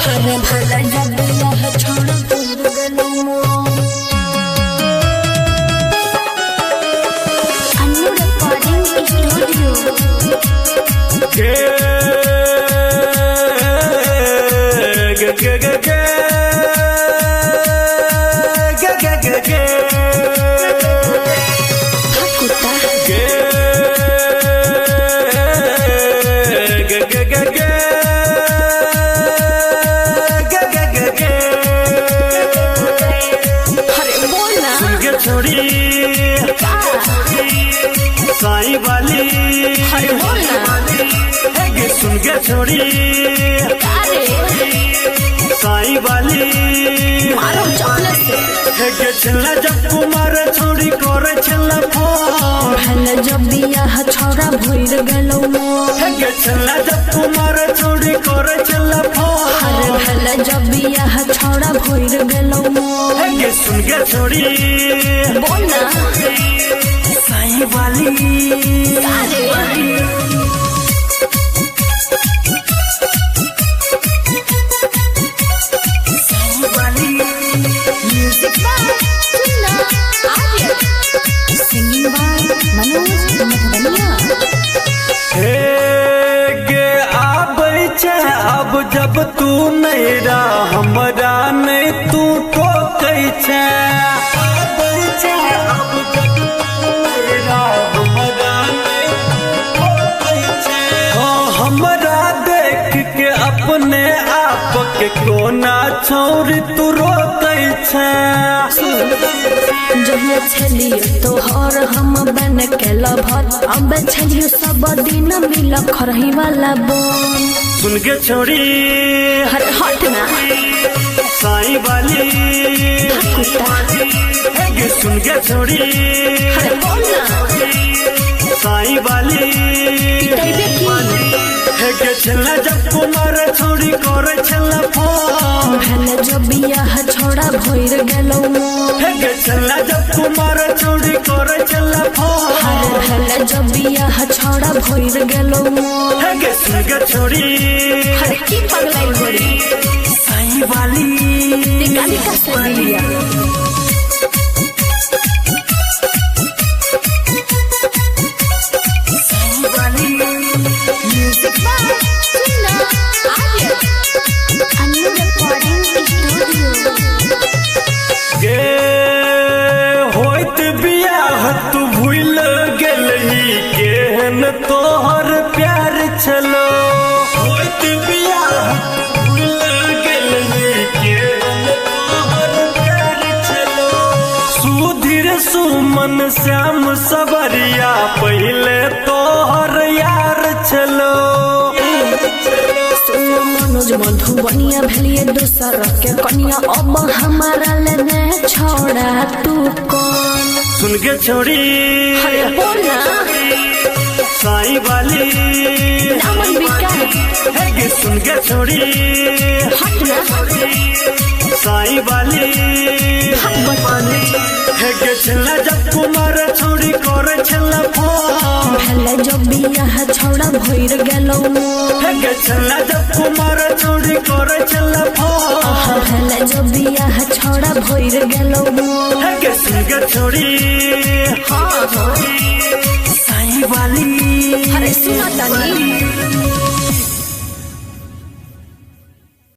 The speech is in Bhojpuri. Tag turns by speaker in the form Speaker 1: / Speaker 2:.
Speaker 1: हरे भला जब यह छोड़ दूर गलो अन्नू रिकॉर्डिंग स्टूडियो
Speaker 2: गे गे गे गे गे गे गे गे
Speaker 1: कुत्ता
Speaker 2: गे गे गे गे गे छोड़ी साई वाली है सुन के छोड़ी साई वाली
Speaker 1: मारो चॉकलेट से
Speaker 2: है छल्ला जब कुमार छोड़ी करे छल्ला फोन
Speaker 1: भले जब यह छोड़ा भूल गलो
Speaker 2: है छल्ला जब कुमार छोड़ी करे छल्ला फोन
Speaker 1: हरे भले जब यह छोड़ा भूल गलो
Speaker 2: है सुन के छोड़ी
Speaker 1: बोल ना
Speaker 2: साई वाली
Speaker 1: म्यूजिक बाय सुनना आर्य सिंगिंग बाय मनोज मधुबनिया
Speaker 2: हे गे आबै छे अब जब तू नहीं रहा हमरा नहीं तू टोकै छे आबै छे अब जब तू नहीं रहा हमरा नहीं तू टोकै छे हमरा देख के अपने आप के कोना छोड़ तू रोकै छे
Speaker 1: जहिया छलियो तोहर हम बन के लभर अब छलियो सब दिन मिल खरही वाला बोन
Speaker 2: सुन के छोड़ी
Speaker 1: हर हट ना
Speaker 2: साई वाली
Speaker 1: कुत्ता
Speaker 2: है सुन के छोड़ी
Speaker 1: हर बोल ना
Speaker 2: साई वाली
Speaker 1: पिटाइबे की
Speaker 2: है छल्ला जब कुमार छोड़ी करे छल्ला फोन
Speaker 1: भले जब यह छोड़ा भोर गलो
Speaker 2: है छल्ला जब कुमार छोड़ी करे छल्ला फोन
Speaker 1: हरे भले जब यह छोड़ा भोर गलो
Speaker 2: है सुन के छोड़ी
Speaker 1: हर की पगलाई गोरी
Speaker 2: साई वाली
Speaker 1: निकाली का सलिया म्यूजिक बाय सुनना आर्य अन्नू रिकॉर्डिंग स्टूडियो
Speaker 2: गे होइत बियाह तू भूल गेलही केहन तोहर प्यार छलो होइत बियाह तू भूल गेलही केहन तोहर प्यार छलो सुधीर सुमन श्याम सबरिया पहले तोहर यार छलो
Speaker 1: मनोज मधुबनिया भेलिए दूसर के कनिया अब हमारा लेने छोड़ा तू कौन
Speaker 2: सुन के छोड़ी
Speaker 1: हरे बोल ना
Speaker 2: साई वाली
Speaker 1: नामन बिका
Speaker 2: है सुन के छोड़ी
Speaker 1: हट ना
Speaker 2: साई वाली
Speaker 1: हट बताने
Speaker 2: है छल्ला जब कुमार छोड़ी करे छल्ला फोन
Speaker 1: भले जब यह छोड़ा भोर गलो
Speaker 2: है छल्ला जब कुमार छोड़ी करे छल्ला फोन
Speaker 1: भले जब यह छोड़ा भोर गलो
Speaker 2: है सुन के छोड़ी
Speaker 1: हाँ
Speaker 2: साई वाली
Speaker 1: अरे सुना तानी